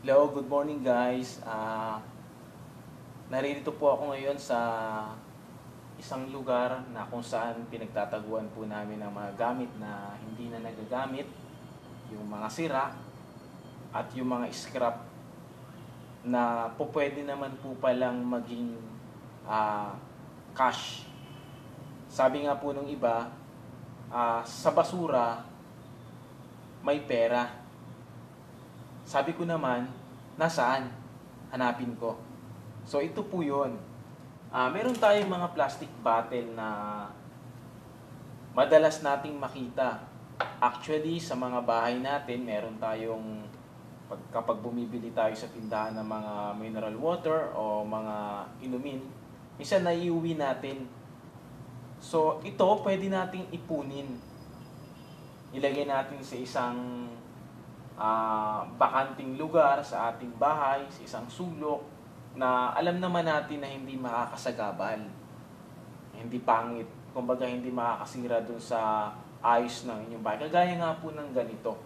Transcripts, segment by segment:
Hello, good morning guys. Naririto po ako ngayon sa isang lugar na kung saan pinagtataguan po namin ang mga gamit na hindi na nagagamit, yung mga sira at yung mga scrap na po pwede naman po palang maging ah, cash. Sabi nga po nung iba, sa basura may pera. Sabi ko naman, nasaan? Hanapin ko. So ito po yun. Meron tayong mga plastic bottle na madalas nating makita. Actually, sa mga bahay natin, meron tayong kapag bumibili tayo sa tindahan ng mga mineral water o mga inumin, minsan naiuwi natin. So ito, pwede nating ipunin. Ilagay natin sa isang bakanting lugar sa ating bahay, sa isang sulok na alam naman natin na hindi makakasagabal, hindi pangit, kumbaga hindi makakasira dun sa ayos ng inyong bahay. Kagaya nga po ng ganito,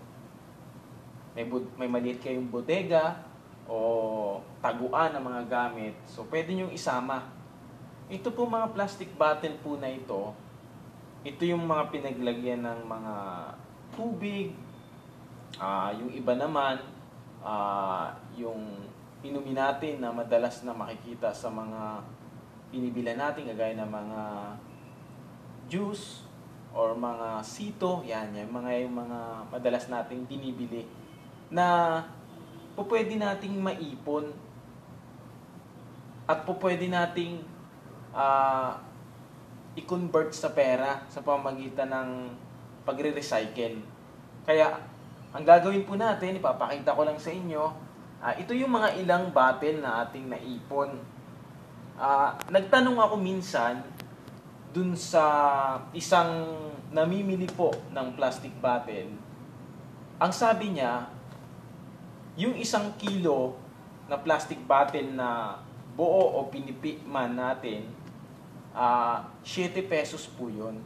may maliit kayong bodega o taguan ng mga gamit, so pwede nyong isama. Ito po mga plastic bottle po na ito yung mga pinaglagyan ng mga tubig. Yung iba naman, yung inumin natin na madalas na makikita sa mga binibilan natin, kagaya ng mga juice or mga sito, yung mga madalas nating binibili na pwede nating maipon at pwede nating i-convert sa pera sa pamamagitan ng pagre-recycle. Kaya ang gagawin po natin, ipapakita ko lang sa inyo, ito yung mga ilang bottle na ating naipon. Nagtanong ako minsan dun sa isang namimili po ng plastic bottle. Ang sabi niya, yung 1 kilo na plastic bottle na buo o pinipi man natin, 7 pesos po yun.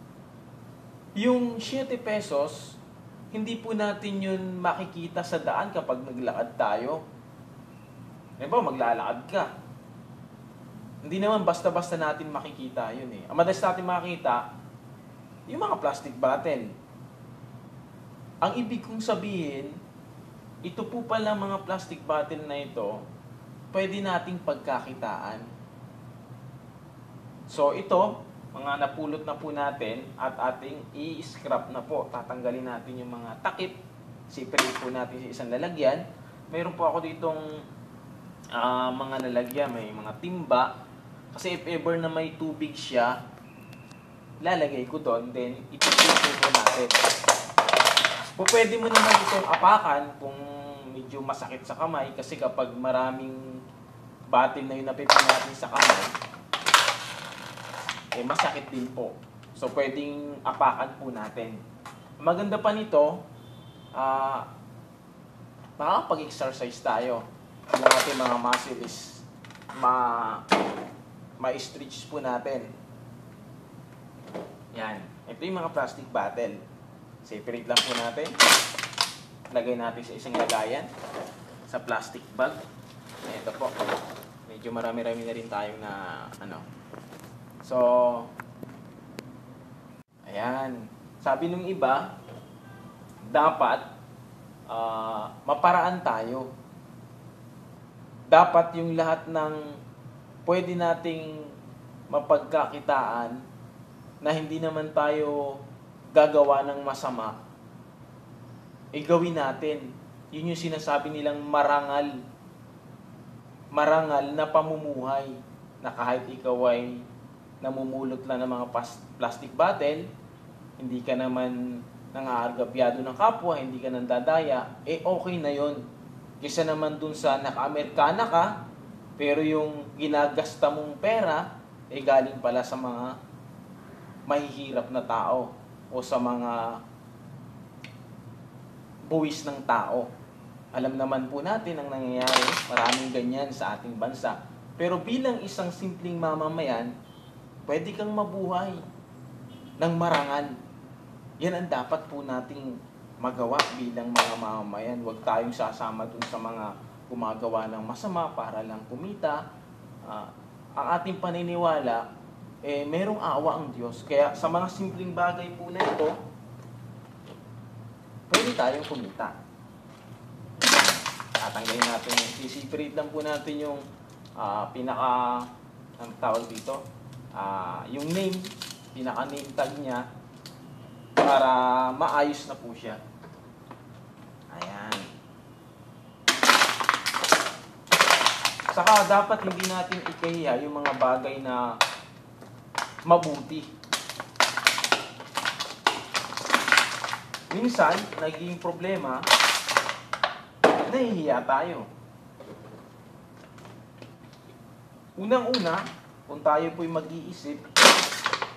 Yung 7 pesos, hindi po natin yun makikita sa daan kapag naglakad tayo. Diba, maglalakad ka. Hindi naman basta-basta natin makikita yun eh. Ang madalas natin makikita, yung mga plastic bottle. Ang ibig kong sabihin, ito po pala mga plastic bottle na ito, pwede nating pagkakitaan. So ito, mga napulot na po natin at ating i-scrap na po. Tatanggalin natin yung mga takip. Separate po natin sa isang lalagyan. Mayroon po ako ditong mga lalagyan. May mga timba. Kasi if ever na may tubig siya, lalagay ko doon. Then ipipilter po natin. Pwede mo naman itong apakan kung medyo masakit sa kamay. Kasi kapag maraming bottle na yung napipin natin sa kamay, masakit din po. So, pwedeng apakan po natin. Maganda pa nito, makakapag-exercise tayo. Yung ating mga muscle is ma-stretch po natin. Yan. Ito yung mga plastic bottle. Separate lang po natin. Lagay natin sa isang lagayan. Sa plastic bag. Ito po. Medyo marami-rami na rin tayong na So, ayan. Sabi nung iba, dapat maparaan tayo. Dapat yung lahat ng pwede nating mapagkakitaan na hindi naman tayo gagawa ng masama, gawin natin. Yun yung sinasabi nilang marangal. Marangal na pamumuhay na kahit ikaw ay namumulot lang ng mga plastic bottle, hindi ka naman nangaargabyado ng kapwa, hindi ka nandadaya, okay na yon. Kaysa naman dun sa naka-Amerikana ka, pero yung ginagasta mong pera, galing pala sa mga mahihirap na tao o sa mga buwis ng tao. Alam naman po natin ang nangyayari, maraming ganyan sa ating bansa. Pero bilang isang simpleng mamamayan, pwede kang mabuhay ng marangal. Yan ang dapat po nating magawa bilang mga mamamayan. Huwag tayong sasama dun sa mga gumagawa ng masama para lang kumita. Ang ating paniniwala, merong awa ang Diyos. Kaya sa mga simpleng bagay po na ito, pwede tayong kumita. Tatanggalin natin yung separate lang po natin yung ang tawag dito, yung name, pinaka name tag niya para maayos na po siya. Ayan. Saka dapat hindi natin ikahiya yung mga bagay na mabuti. Minsan, naging problema, nahihiya tayo. Unang-una, kung tayo po'y mag-iisip,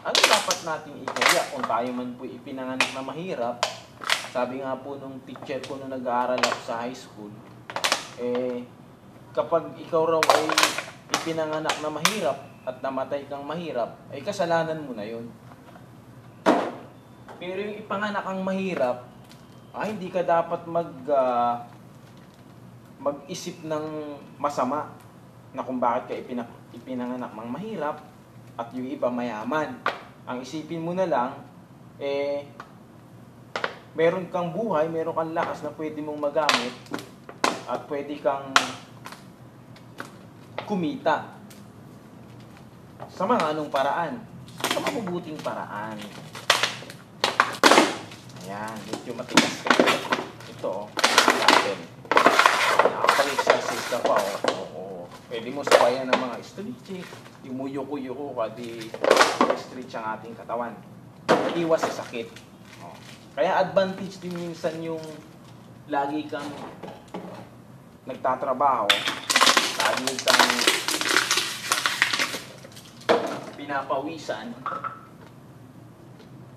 ano dapat nating ikahiya? Kung tayo man po'y ipinanganak na mahirap, sabi nga po nung teacher ko nung nag-aaral ako sa high school, kapag ikaw raw ay ipinanganak na mahirap at namatay kang mahirap, ay kasalanan mo na yun. Pero yung ipanganak kang mahirap, hindi ka dapat mag-isip ng masama na kung bakit ka ipinanganak ng mahirap at yung iba mayaman. Ang isipin mo na lang, meron kang buhay, meron kang lakas na pwede mong magamit at pwede kang kumita. Sa mga anong paraan? Sa mabubuting paraan. Ayan, medyo matigas ka. Ito, natin. Nakapag-exercise ka pa, Pwede mo sabayan ng mga stretching. Yung muyuko-yuko ka, di stretch ang ating katawan. Iwas sa sakit. Kaya advantage din minsan yung lagi kang nagtatrabaho, lagi kang pinapawisan,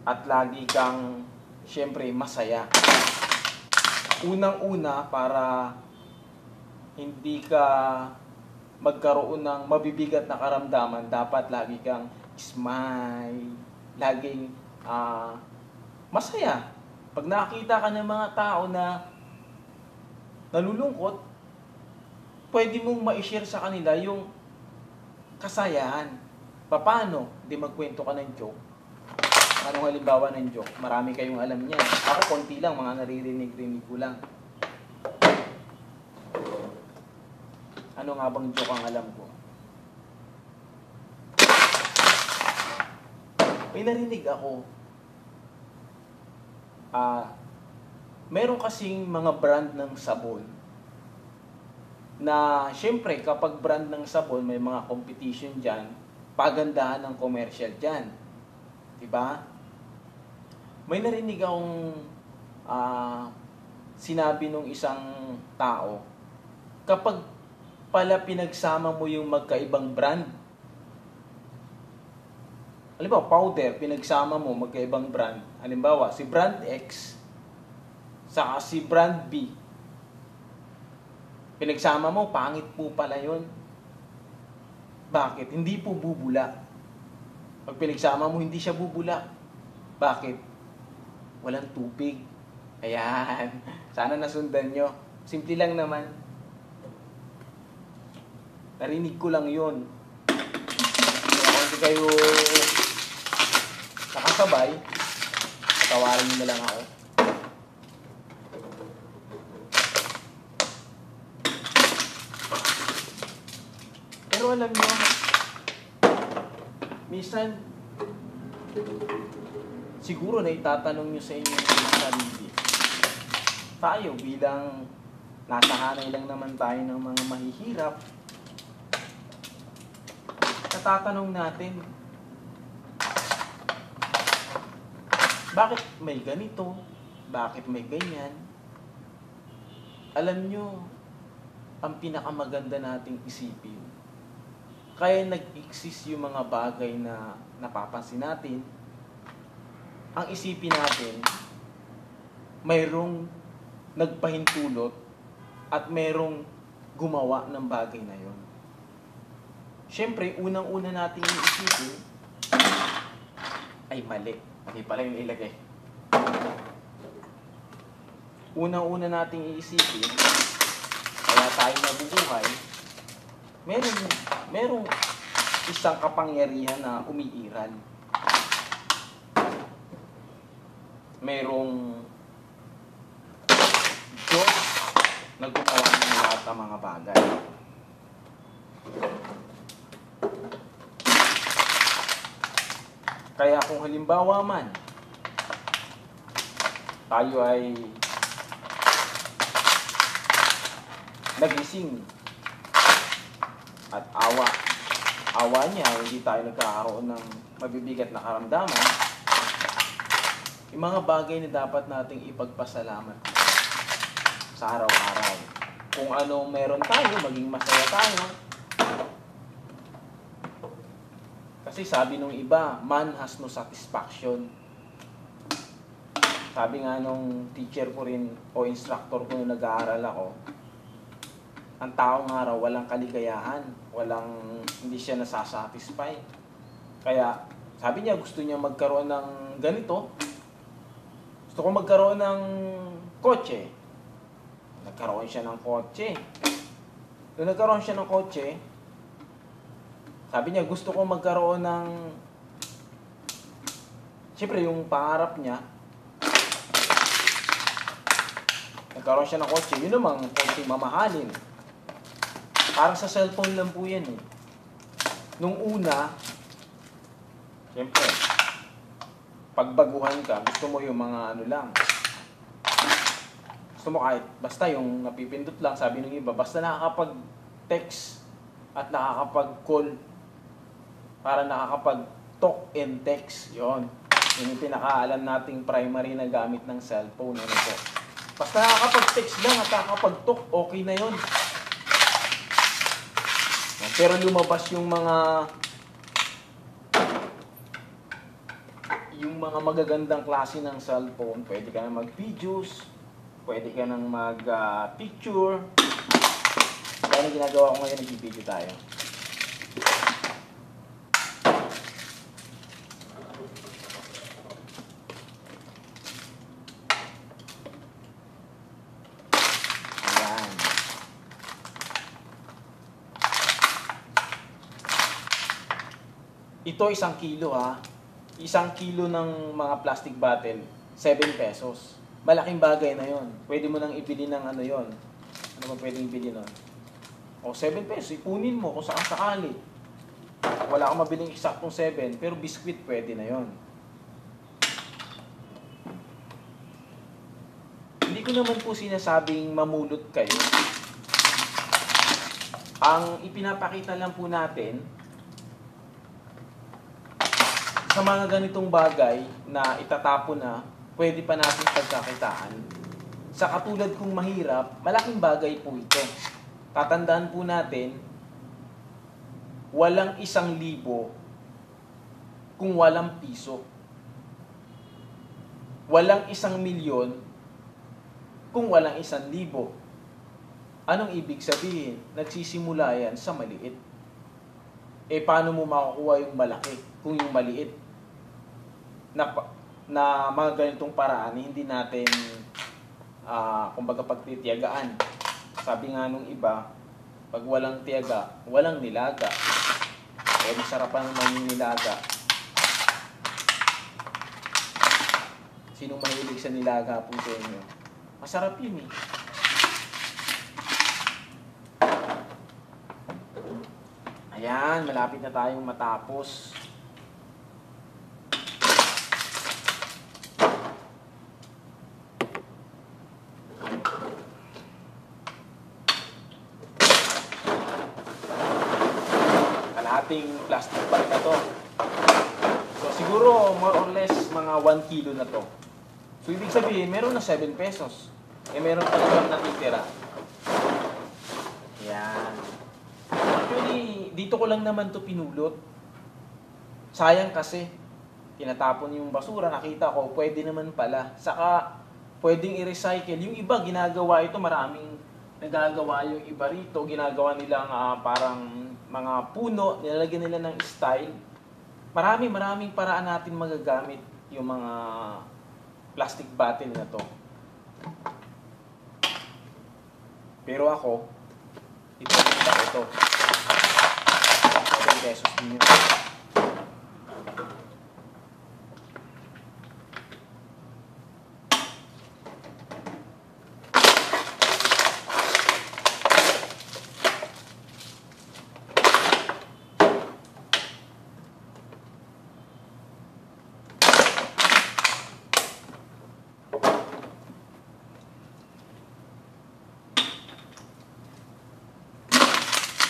at lagi kang siyempre masaya. Unang-una, para hindi ka magkaroon ng mabibigat na karamdaman, dapat lagi kang smile, laging masaya. Pag nakita ka ng mga tao na nalulungkot, pwede mong ma-share sa kanila yung kasayahan. Paano? Hindi magkwento ka ng joke. Anong halimbawa ng joke? Marami kayong alam niyan. Ako, konti lang, mga naririnig-rinig ko lang. Ano nga bang joke ang alam ko? May narinig ako. Meron kasing mga brand ng sabon na syempre kapag brand ng sabon may mga competition dyan, pagandahan ng commercial dyan. Diba? May narinig akong sinabi nung isang tao, kapag pala pinagsama mo yung magkaibang brand, halimbawa, powder, pinagsama mo magkaibang brand. Halimbawa, si brand X saka si brand B. Pinagsama mo, pangit po pala yun. Bakit? Hindi po bubula. Pag pinagsama mo, hindi siya bubula. Bakit? Walang tubig. Ayan. Sana nasundan nyo. Simple lang naman. Narinig ko lang yun. Kaya kung hindi kayo nakasabay, tawarin nyo na lang ako. Pero alam nyo, minsan, siguro na itatanong nyo sa inyo mga sarili. Tayo bilang nasa hanay lang naman tayo ng mga mahihirap, natatanong natin, bakit may ganito? Bakit may ganyan? Alam nyo, ang pinakamaganda nating isipin, kaya nag-exist yung mga bagay na napapansin natin, ang isipin natin, mayroong nagpahintulot at mayroong gumawa ng bagay na yon. Siyempre, unang-una nating isipin ay mali. Mali pala yung ilagay. Unang-una nating iisipin, kaya tayo nabubuhay, merong isang kapangyarihan na umiiral. Merong Diyos na gumawa ng lahat ng mga bagay. Kaya kung halimbawa man, tayo ay nagising at awa niya, hindi tayo nagkakaroon ng mabibigat na karamdaman, yung mga bagay na dapat nating ipagpasalamat sa araw-araw. Kung ano meron tayo, maging masaya tayo. Kasi sabi nung iba, man has no satisfaction. Sabi nga nung teacher ko rin o instructor ko nung nag-aaral ako, ang taong araw walang kaligayahan, hindi siya nasasatisfy. Kaya sabi niya gusto niya magkaroon ng ganito. Gusto ko magkaroon ng kotse. Nagkaroon siya ng kotse. Nung nagkaroon siya ng kotse, sabi niya gusto ko magkaroon ng, siyempre yung pangarap niya, nagkaroon siya ng kotse, yun namang kotse mamahalin. Parang sa cellphone lang po yan eh. Nung una, siyempre, pagbaguhan ka, gusto mo yung mga ano lang. Gusto mo kahit, basta yung napipindot lang, sabi ng iba, basta nakakapag-text at nakakapag-call, para nakakapag-talk and text, yon. Yun yung pinakaalam nating primary na gamit ng cellphone. Ano po. Basta nakakapag-text lang at nakakapag-talk, okay na yon. Pero lumabas yung mga magagandang klase ng cellphone. Pwede ka na mag-videos, pwede ka nang mag-picture. Kaya na ginagawa ko ngayon, nag-video tayo. Ito 1 kilo ha. 1 kilo ng mga plastic bottle, 7 pesos. Malaking bagay na yon. Pwede mo nang ibili ng ano yon. Ano ba pwedeng ibili nun? O 7 pesos, ipunin mo kung saan sakali. Wala akong mabiling eksaktong 7, pero biskwit pwede na yon. Hindi ko naman po sinasabing mamulot kayo. Ang ipinapakita lang po natin, sa mga ganitong bagay na itatapon na, pwede pa natin pagkakitaan. Sa katulad kong mahirap, malaking bagay po ito. Tatandaan po natin, walang 1,000 kung walang piso. Walang 1,000,000 kung walang 1,000. Anong ibig sabihin? Nagsisimula yan sa maliit. Paano mo makukuha yung malaki kung yung maliit na mga ganitong paraan hindi natin kumbaga pagtitiyagaan. Sabi nga nung iba, pag walang tiyaga, walang nilaga. Masarapan naman yung nilaga. Sinong mahilig sa nilaga po sa inyo? Masarap yun eh. Ayan, malapit na tayong matapos. Kalahating plastic bag na to. So siguro more or less mga 1 kilo na to. So ibig sabihin, meron na 7 pesos. Meron pa lang natitira. Yan. Actually, dito ko lang naman to pinulot. Sayang kasi, tinatapon yung basura, nakita ko, pwede naman pala. Saka, pwedeng i-recycle. Yung iba, ginagawa ito, maraming nagagawa yung iba rito. Ginagawa nilang parang mga puno, nilalagyan nila ng style. Maraming paraan natin magagamit yung mga plastic bottle na to. Pero ako, ipapita ko ito. 10 pesos din yun.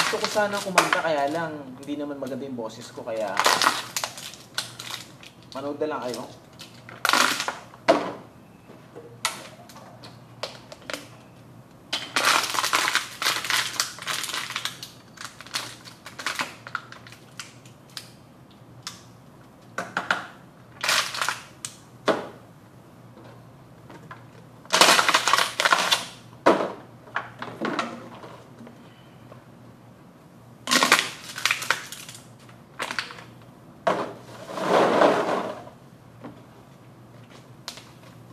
Gusto ko sana kumanta, kaya lang hindi naman maganda yung boses ko, kaya manood na lang kayo.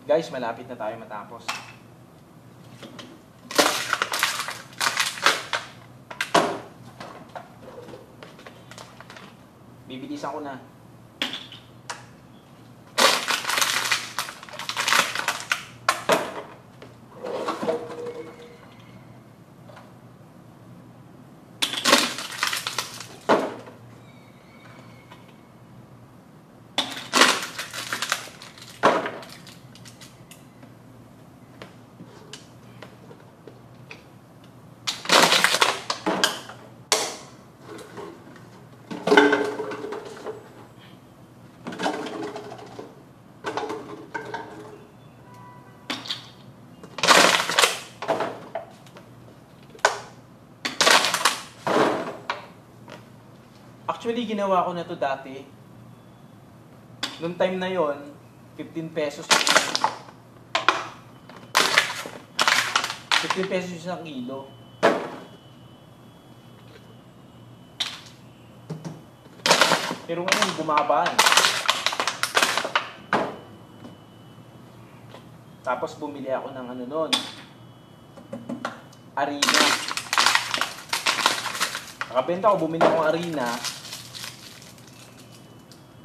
Guys, malapit na tayo matapos. Bibilisan ko na. Actually, ginawa ko na to dati. Noong time na yon, 15 pesos. 15 pesos isang kilo. Pero ngayon, bumaba na. Tapos bumili ako ng ano nun, Arena. Nakabenta ko, bumili akong Arena,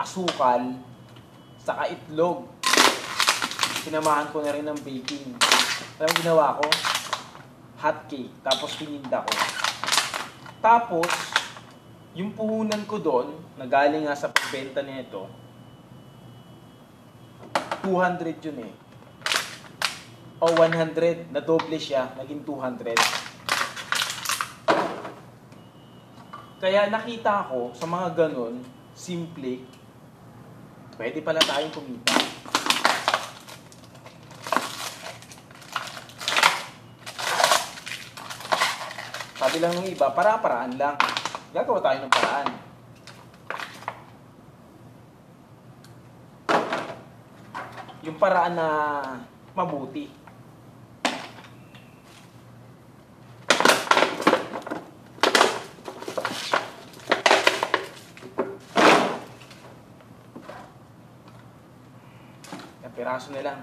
asukal, saka itlog. Sinamahan ko na rin ng baking. Alam mo ginawa ko? Hot cake. Tapos pininda ko. Tapos, yung puhunan ko doon, na galing nga sa pagbenta nito, 200 yun eh. O 100, na doble siya, naging 200. Kaya nakita ko sa mga ganun, simple, pwede pala tayong kumita. Sabi lang ng iba, para-paraan lang. Gagawa tayo ng paraan. Yung paraan na mabuti. Yung piraso na lang.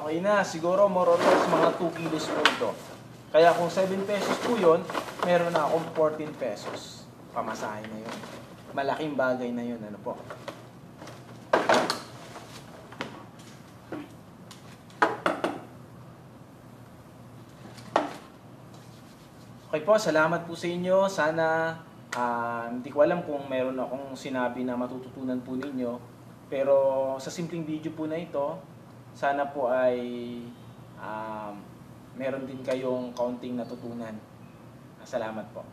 Okay na, siguro more or less mga 2 kilos po ito. Kaya kung 7 pesos po yun, meron na akong 14 pesos. Pamasahe na yun. Malaking bagay na yun, ano po. Okay po, salamat po sa inyo. Sana, hindi ko alam kung meron akong sinabi na matututunan po ninyo. Pero sa simpleng video po na ito, sana po ay meron din kayong kaunting natutunan. Salamat po.